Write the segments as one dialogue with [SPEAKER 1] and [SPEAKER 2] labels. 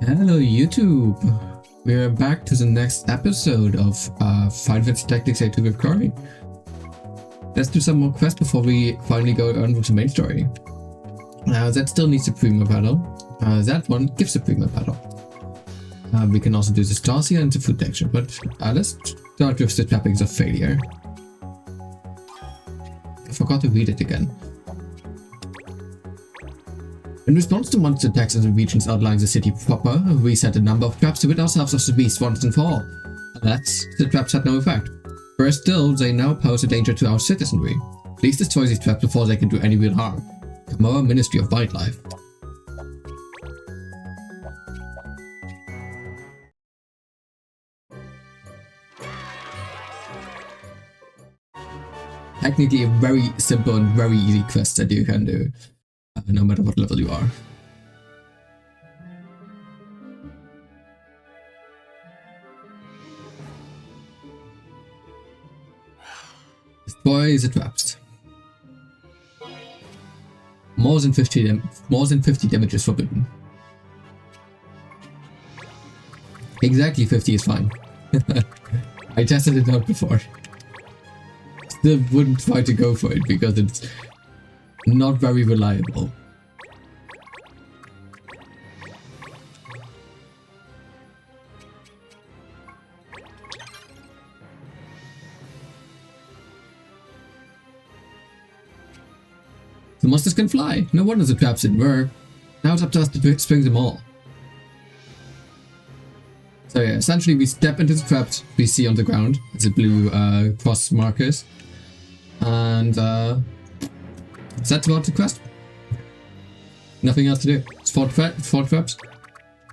[SPEAKER 1] Hello YouTube! We're back to the next episode of Final Fantasy Tactics A2 with Cory. Let's do some more quests before we finally go on with the main story. That still needs a Prima battle. That one gives a Prima battle. We can also do the Stasia and the food action, but let's start with the trappings of failure. I forgot to read it again. In response to monster attacks in the regions outlying the city proper, we set a number of traps to rid ourselves of the beast once and for all. Alas, the traps had no effect. Worse still, they now pose a danger to our citizenry. Please destroy these traps before they can do any real harm. Grimoire, Ministry of Wildlife. Technically a very simple and very easy quest that you can do. No matter what level you are. Destroy the traps. More than 50 damage is forbidden. Exactly 50 is fine. I tested it out before. Still wouldn't try to go for it because it's not very reliable. The monsters can fly. No wonder the traps didn't work. Now it's up to us to spring them all. So yeah, essentially we step into the traps we see on the ground. It's the blue cross markers. And that's about the quest. Nothing else to do. It's four traps.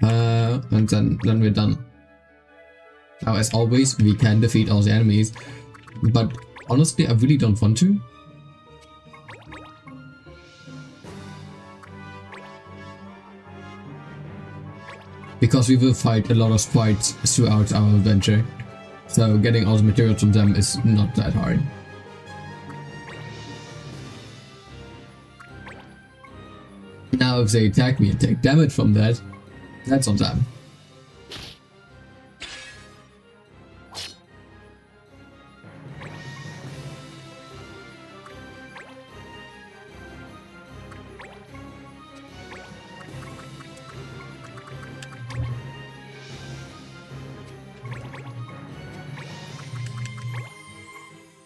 [SPEAKER 1] And then we're done. Now, as always, we can defeat all the enemies. But honestly, I really don't want to. Because we will fight a lot of sprites throughout our adventure. So getting all the materials from them is not that hard. Now if they attack me and take damage from that, that's on them.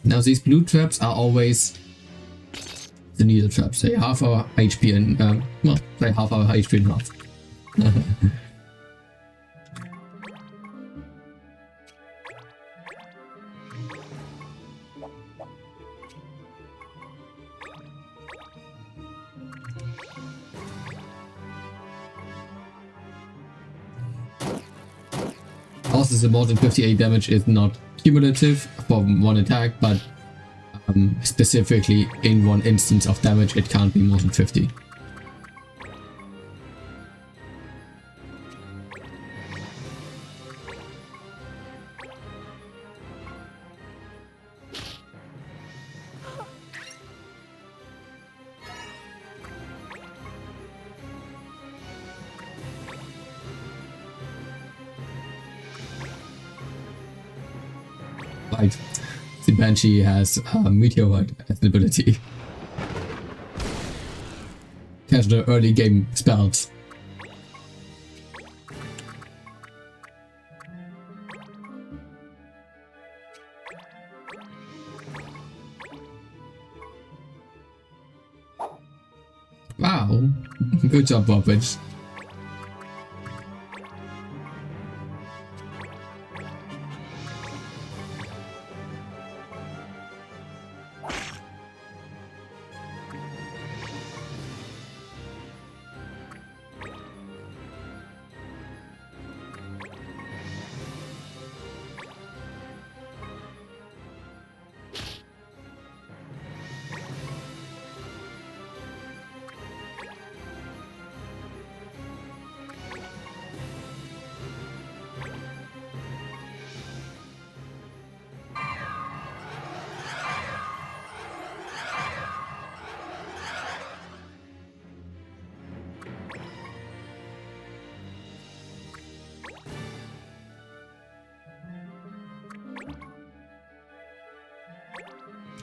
[SPEAKER 1] Now these blue traps are always the needle traps. They half our HP and well, they half our HP in half. Also, the more than 58 damage is not cumulative for one attack, but specifically in one instance of damage it can't be more than 50. Right. The Banshee has Meteorite as an ability. Catch the early game spells. Wow, good job, Bobbage.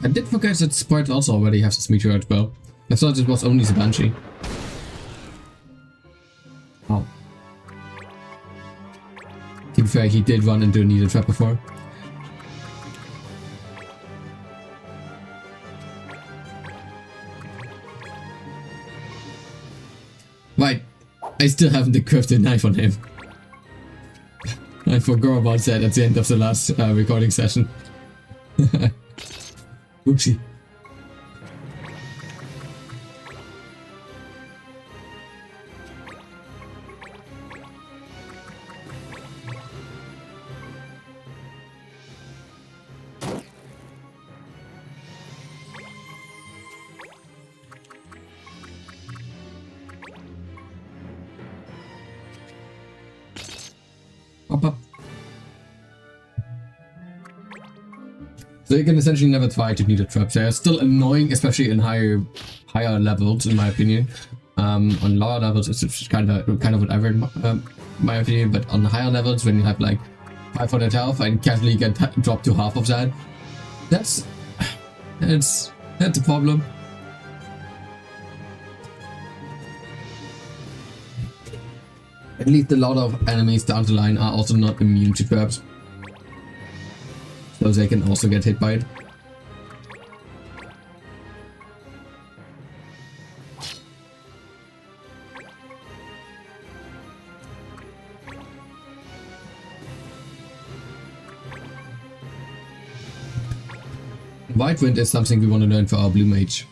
[SPEAKER 1] I did forget that Sprite also already has this meteorite bow. I thought it was only the Banshee. Oh. To be fair, he did run into a needle trap before. Right, I still haven't equipped a knife on him. I forgot about that at the end of the last recording session. Oopsie. Pop up. So you can essentially never try to needle traps. They are still annoying, especially in higher levels, in my opinion. On lower levels, it's kind of whatever, in my opinion. But on higher levels, when you have like 500 health and casually get dropped to half of that, that's a problem. At least a lot of enemies down the line are also not immune to traps, so they can also get hit by it. White Wind is something we want to learn for our Blue Mage.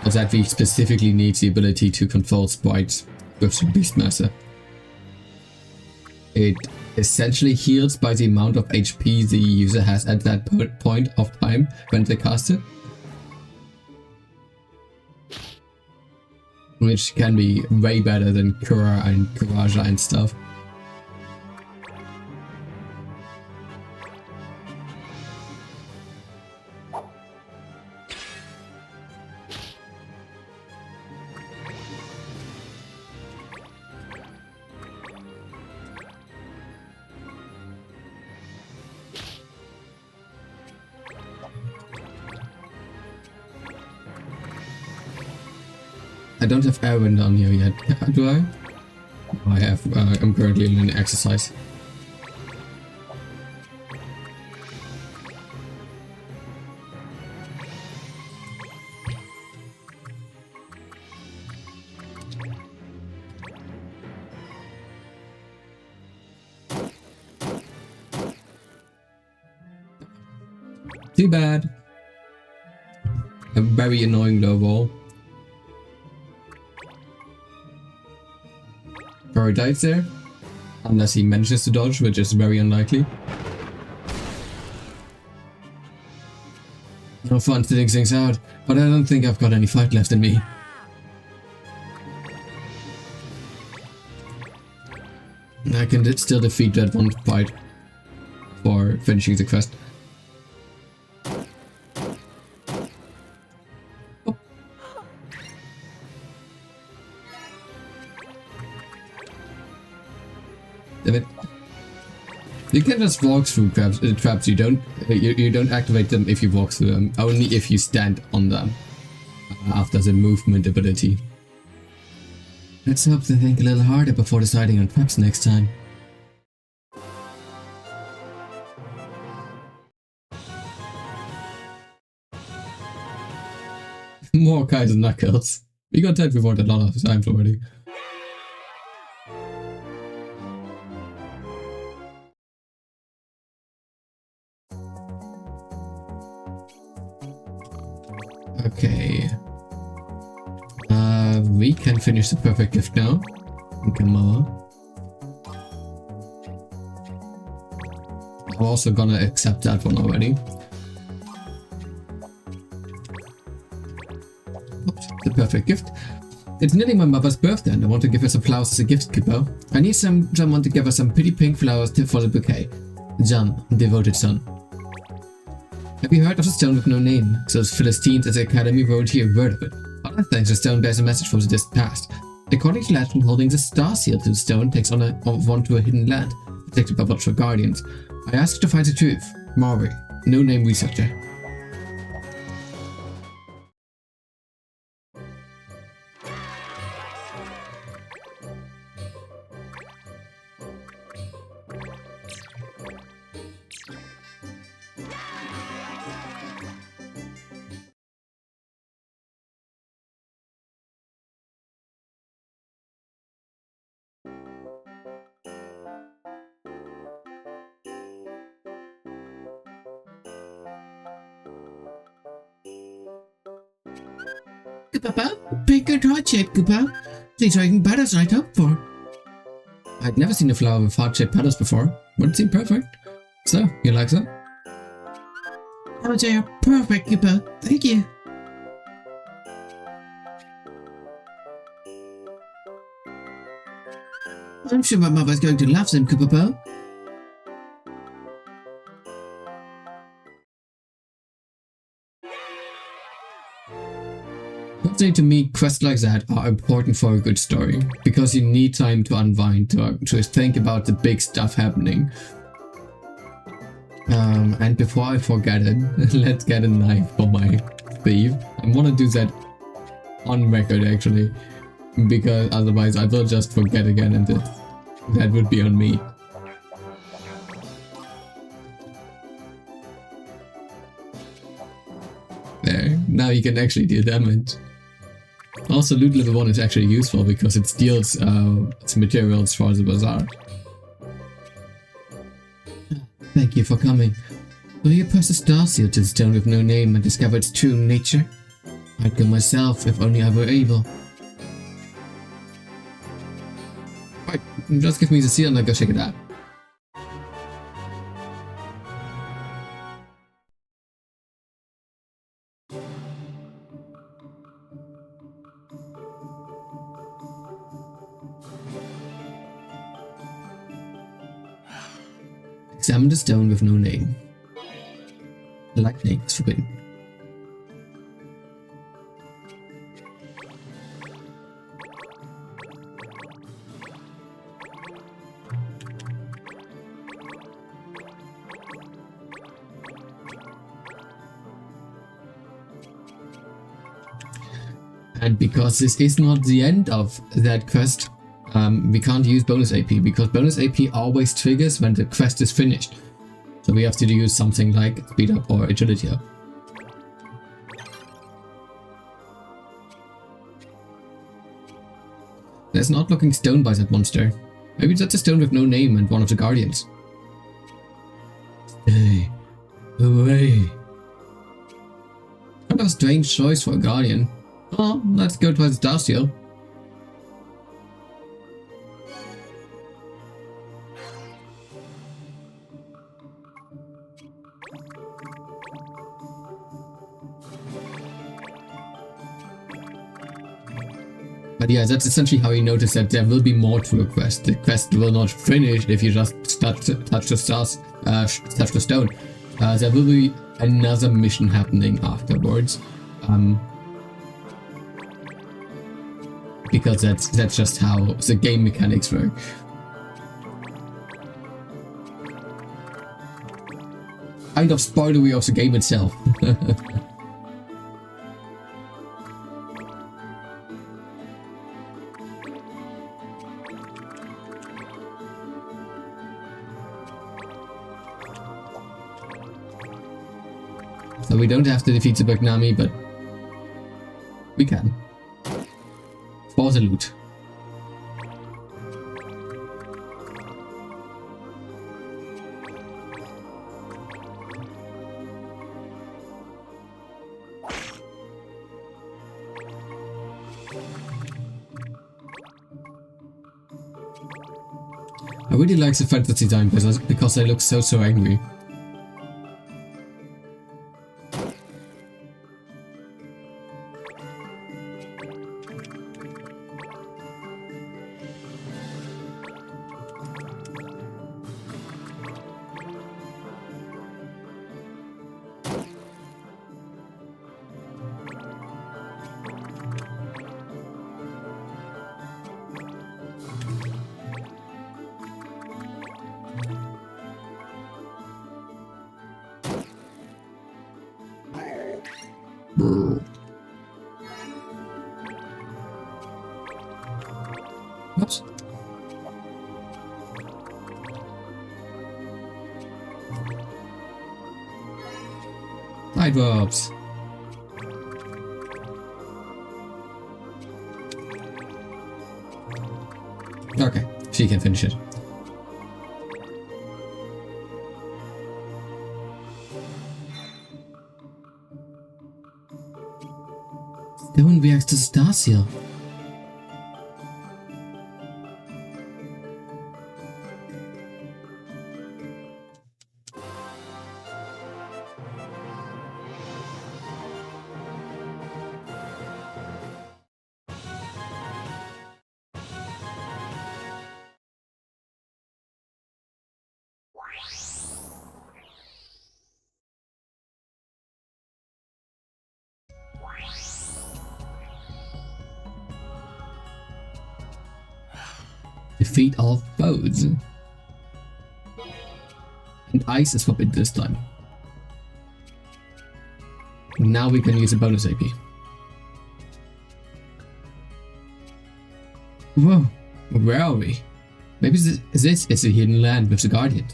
[SPEAKER 1] But that we specifically need the ability to control sprites with the Beastmaster. It essentially heals by the amount of HP the user has at that point of time when they cast it. Which can be way better than Kura and Kuraja and stuff. I don't have Airwind on here yet, do I? I have, I'm currently in an exercise. Too bad. A very annoying low ball. Kura dies there, unless he manages to dodge, which is very unlikely. No fun fitting things out, but I don't think I've got any fight left in me. I can still defeat that one fight for finishing the quest. You can just walk through traps. You don't activate them if you walk through them. Only if you stand on them after the movement ability. Let's hope they think a little harder before deciding on traps next time. More kinds of knuckles. We got that before a lot of times already. Okay. We can finish the perfect gift now. Grimoire. I'm also gonna accept that one already. Oops, the perfect gift. It's nearly my mother's birthday and I want to give her some flowers as a gift, Kippo. I need someone to give her some pretty pink flowers for the bouquet. John, devoted son. Have you heard of the stone with no name? Those Philistines at the academy won't hear a word of it. Other things, the stone bears a message from the distant past. According to legend, holding the star seal to the stone takes one to a hidden land, protected by watchful guardians. I ask you to find the truth. Marbury, no-name researcher.
[SPEAKER 2] Papa, big good heart shape, Papa. These are even better than I'd hoped for.
[SPEAKER 1] I'd never seen a flower with heart-shaped petals before, but it seemed perfect. So, you like that?
[SPEAKER 2] I would say are perfect, Papa. Thank you. I'm sure my mother's going to love them, Papa.
[SPEAKER 1] Personally, to me, quests like that are important for a good story, because you need time to unwind, to think about the big stuff happening. And before I forget it, let's get a knife for my thief. I want to do that on record, actually, because otherwise I will just forget again, and that would be on me. There, now you can actually deal damage. Also, loot level 1 is actually useful because it steals its materials for the bazaar.
[SPEAKER 2] Thank you for coming. Will you press a star seal to the stone with no name and discover its true nature? I'd go myself if only I were able.
[SPEAKER 1] Right, just give me the seal and I'll go check it out.
[SPEAKER 2] Examine the stone with no name. Lightning is forbidden.
[SPEAKER 1] And because this is not the end of that quest, we can't use bonus AP, because bonus AP always triggers when the quest is finished. So we have to use something like speed up or agility up. There's an odd looking stone by that monster. Maybe that's a stone with no name and one of the guardians.
[SPEAKER 2] Stay away.
[SPEAKER 1] Kind of a strange choice for a guardian. Oh, let's go to the star seal. But yeah, that's essentially how you notice that there will be more to a quest. The quest will not finish if you just touch the stars, touch the stone. There will be another mission happening afterwards. Because that's just how the game mechanics work. Kind of spoilery of the game itself. So we don't have to defeat the Bagnami, but we can. For the loot. I really like the fantasy design because they look so angry. Brr. Oops. Sidewalks. Okay, she can finish it.
[SPEAKER 2] Stone reacts to star seal.
[SPEAKER 1] Defeat all foes. And ice is forbidden this time. Now we can use a bonus AP. Whoa, where are we? Maybe this is a hidden land with the Guardians.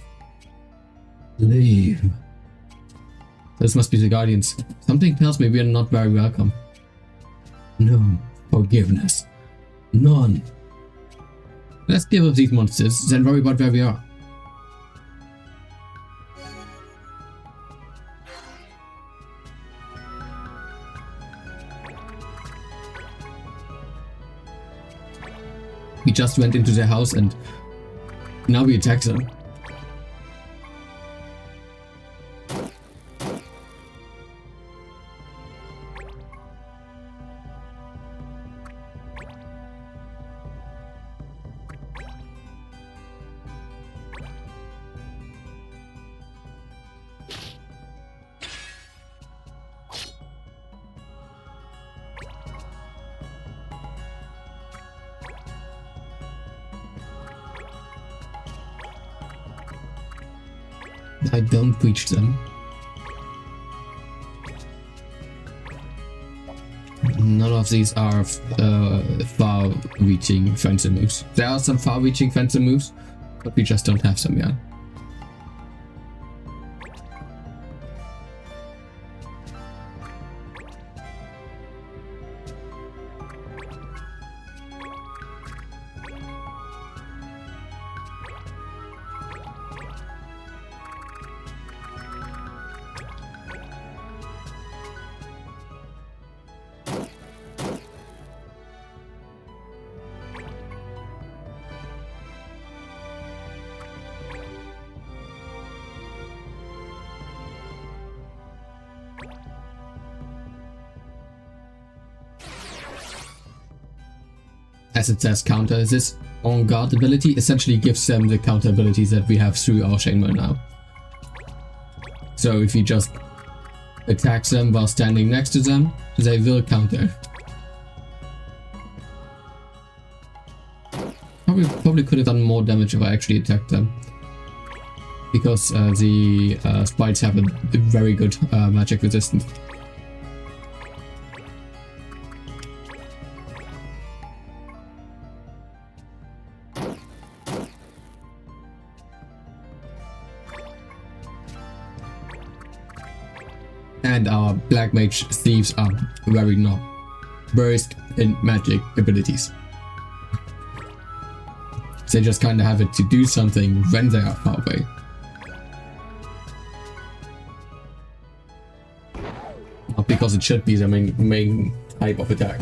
[SPEAKER 1] Leave. Those must be the Guardians. Something tells me we are not very welcome. No forgiveness. None. Let's deal with these monsters, then worry about where we are. We just went into their house and now we attack them. I don't reach them. None of these are far-reaching fencer moves. There are some far-reaching fencer moves, but we just don't have some yet. As it says counter, this on guard ability essentially gives them the counter abilities that we have through our Chainmail now. So if you just attack them while standing next to them, they will counter. Probably could have done more damage if I actually attacked them. Because the sprites have a very good magic resistance. And our Black Mage thieves are very not versed in magic abilities. They just kind of have it to do something when they are far away. Not because it should be their main type of attack.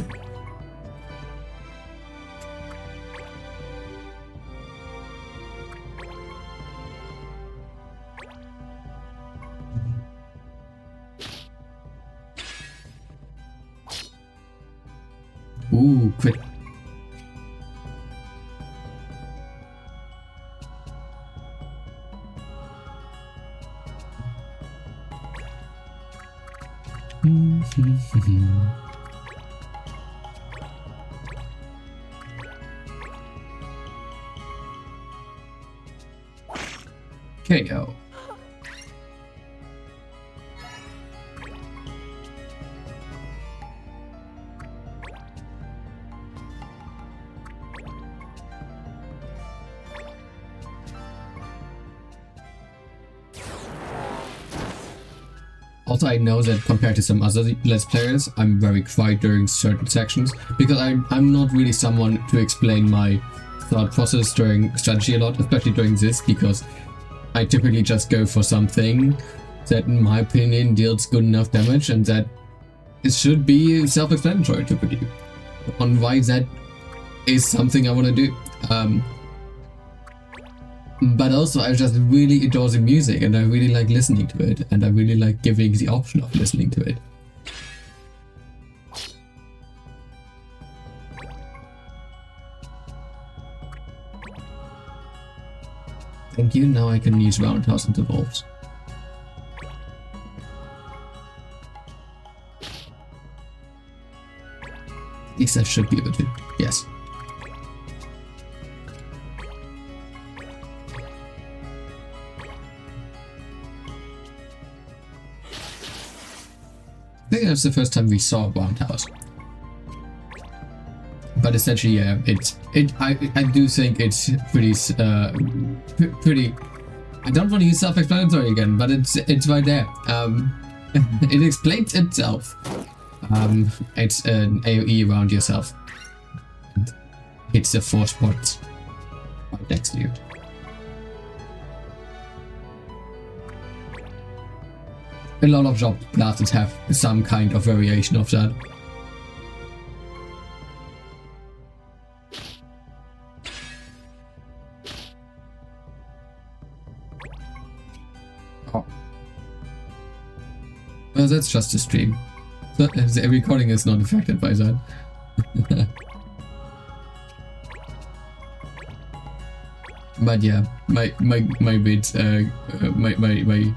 [SPEAKER 1] Ooh, crit. KO. Also, I know that compared to some other Let's Players, I'm very quiet during certain sections because I'm not really someone to explain my thought process during strategy a lot, especially during this, because I typically just go for something that, in my opinion, deals good enough damage, and that it should be self-explanatory typically on why that is something I want to do. But also, I just really adore the music, and I really like listening to it, and I really like giving the option of listening to it. Thank you, now I can use Roundhouse into Wolves. At least I should be able to, yes. I think that's the first time we saw a Roundhouse. But essentially, yeah, I do think it's pretty, pretty. I don't want to use self-explanatory again, but it's right there. It explains itself. It's an AoE around yourself. It's the 4 spots right next to you. A lot of job classes have some kind of variation of that. Oh. Well, that's just a stream. The recording is not affected by that. But yeah, my bit, my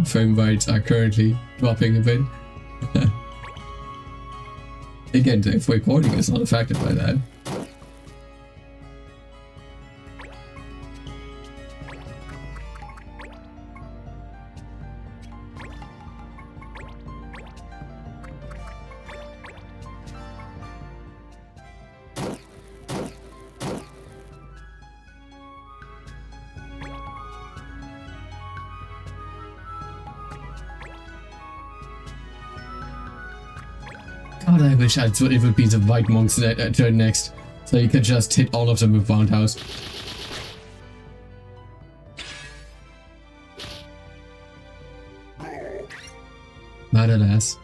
[SPEAKER 1] frame rates are currently dropping a bit. Again, the recording is not affected by that. God, I wish it would be the White Monk's turn next, so you could just hit all of them with Roundhouse. But alas,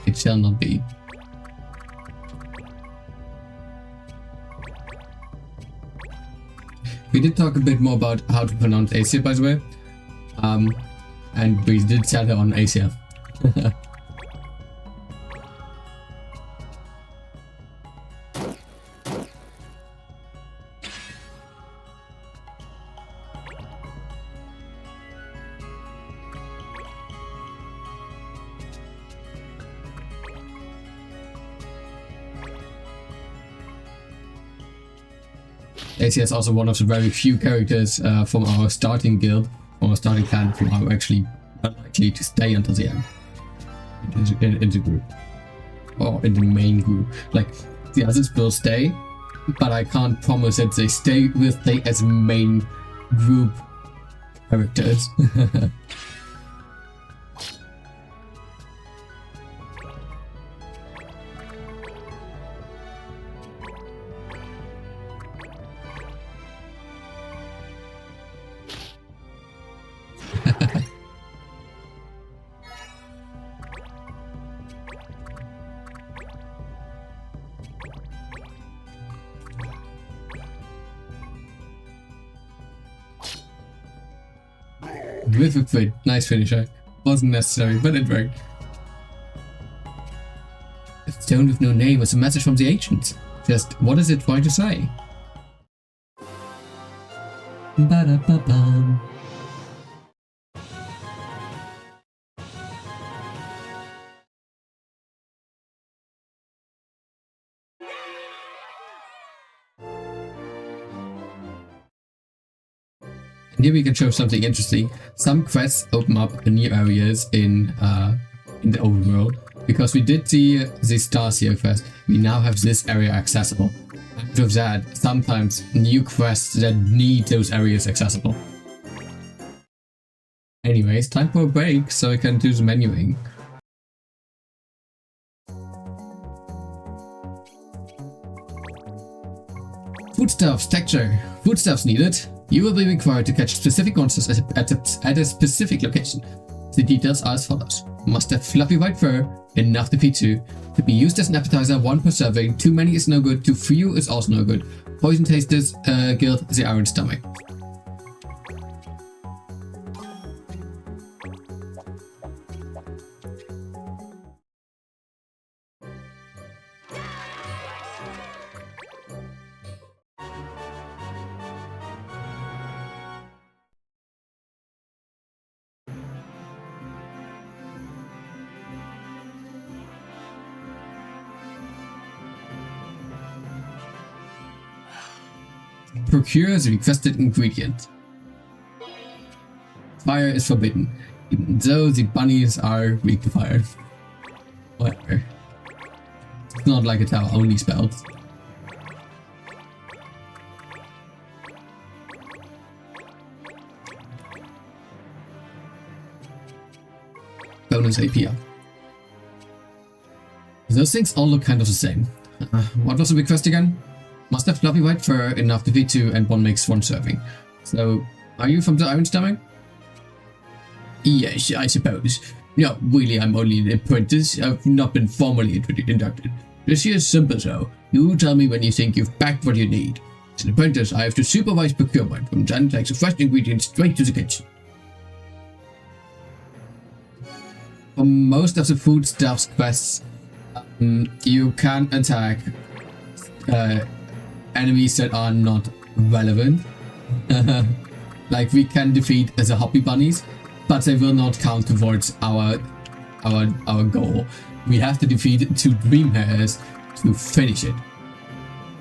[SPEAKER 1] it shall not be. We did talk a bit more about how to pronounce Asia, by the way, and we did settle on Asia. AC is also one of the very few characters from our starting guild, from our starting clan, who are actually unlikely to stay until the end in the group, or in the main group. Like, the others will stay, but I can't promise that they will stay as main group characters. With a crit. Nice finisher. Wasn't necessary, but it worked. A stone with no name is a message from the ancients. Just, what is it trying to say? Ba-da-ba-bum. And here we can show something interesting. Some quests open up new areas in the overworld. Because we did the Starseer quest, we now have this area accessible. After that, sometimes new quests that need those areas accessible. Anyways, time for a break so I can do the menuing. Foodstuffs, texture. Foodstuffs needed. You will be required to catch specific monsters at a specific location. The details are as follows. Must have fluffy white fur, enough to feed 2. To be used as an appetizer, 1 per serving. Too many is no good, too few is also no good. Poison tasters gild the iron stomach. Procure the requested ingredient. Fire is forbidden, even though the bunnies are weak to fire. Whatever. It's not like it's our only spell. Bonus AP up. Those things all look kind of the same. What was the request again? Must have fluffy white fur, enough to feed 2, and 1 makes 1 serving. So, are you from the Iron Stomach? Yes, I suppose. No, really, I'm only an apprentice. I've not been formally inducted. This here is simple, so. You tell me when you think you've packed what you need. As an apprentice, I have to supervise procurement. From then, takes the fresh ingredients straight to the kitchen. For most of the foodstuffs quests, you can attack enemies that are not relevant. Like we can defeat the Hoppy Bunnies, but they will not count towards our goal. We have to defeat 2 Dream Hairs to finish it.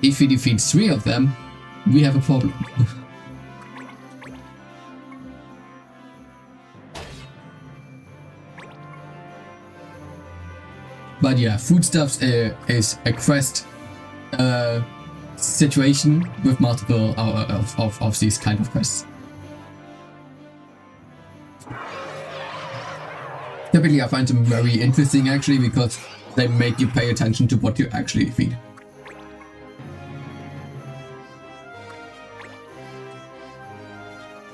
[SPEAKER 1] If we defeat 3 of them, we have a problem. But yeah, foodstuffs is a quest situation with multiple of these kind of quests. Typically I find them very interesting actually because they make you pay attention to what you actually defeat.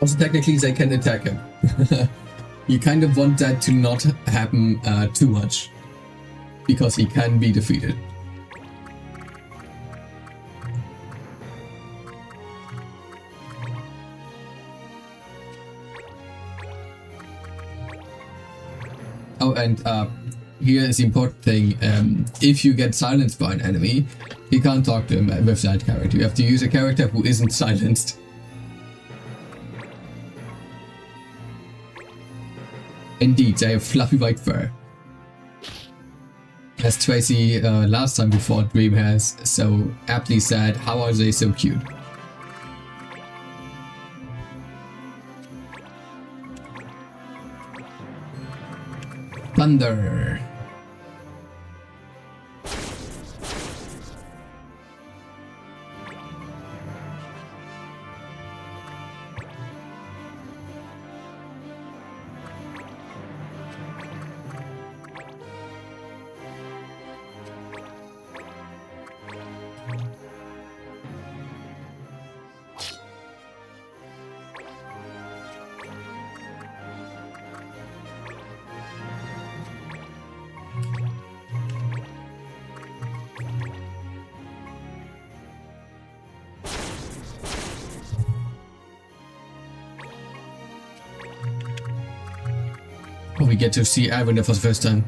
[SPEAKER 1] Also technically they can attack him. You kind of want that to not happen too much because he can be defeated. Oh, and here is the important thing. If you get silenced by an enemy, you can't talk to him with that character. You have to use a character who isn't silenced. Indeed, they have fluffy white fur. As Tracy last time before Dream has so aptly said, how are they so cute? Thunder. Oh, we get to see Ivander for the first time.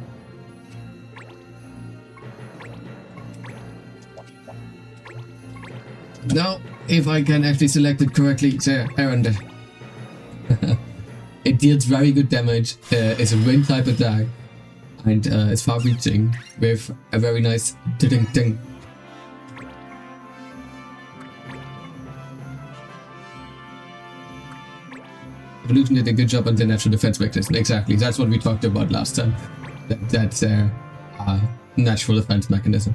[SPEAKER 1] Now, if I can actually select it correctly, there, Ivander. It deals very good damage, it's a wind type attack, and it's far reaching with a very nice ding-ding. Evolution did a good job on the natural defense mechanism. Exactly, that's what we talked about last time. That's their natural defense mechanism.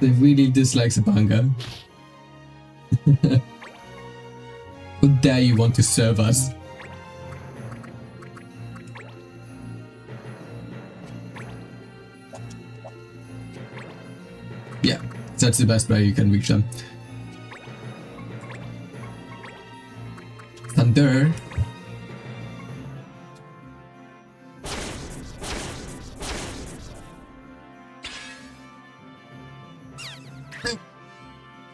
[SPEAKER 1] They really dislike Sabanga. How dare you want to serve us? Yeah, that's the best way you can reach them. Thunder.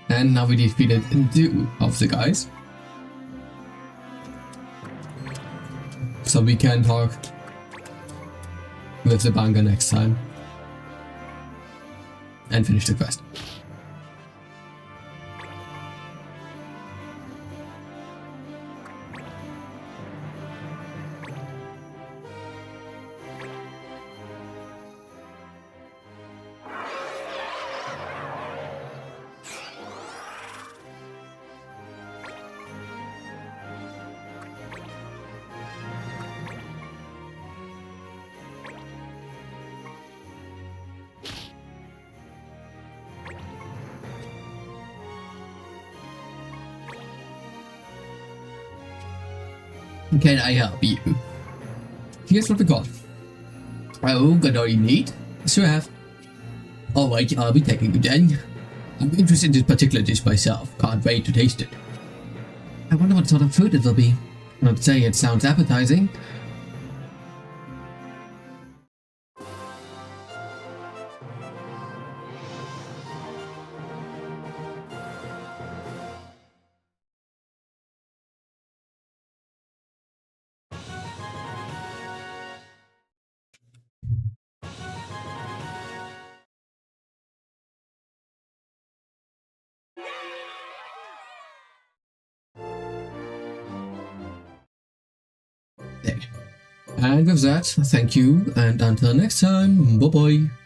[SPEAKER 1] And now we defeated 2 of the guys. So we can talk with the Banga next time. And finish the quest. Can I help you? Here's what we got. Oh, got all you need? Sure have. Alright, I'll be taking you then. I'm interested in this particular dish myself. Can't wait to taste it. I wonder what sort of food it will be. I'd say it sounds appetizing. There. And with that, thank you, and until next time, bye bye.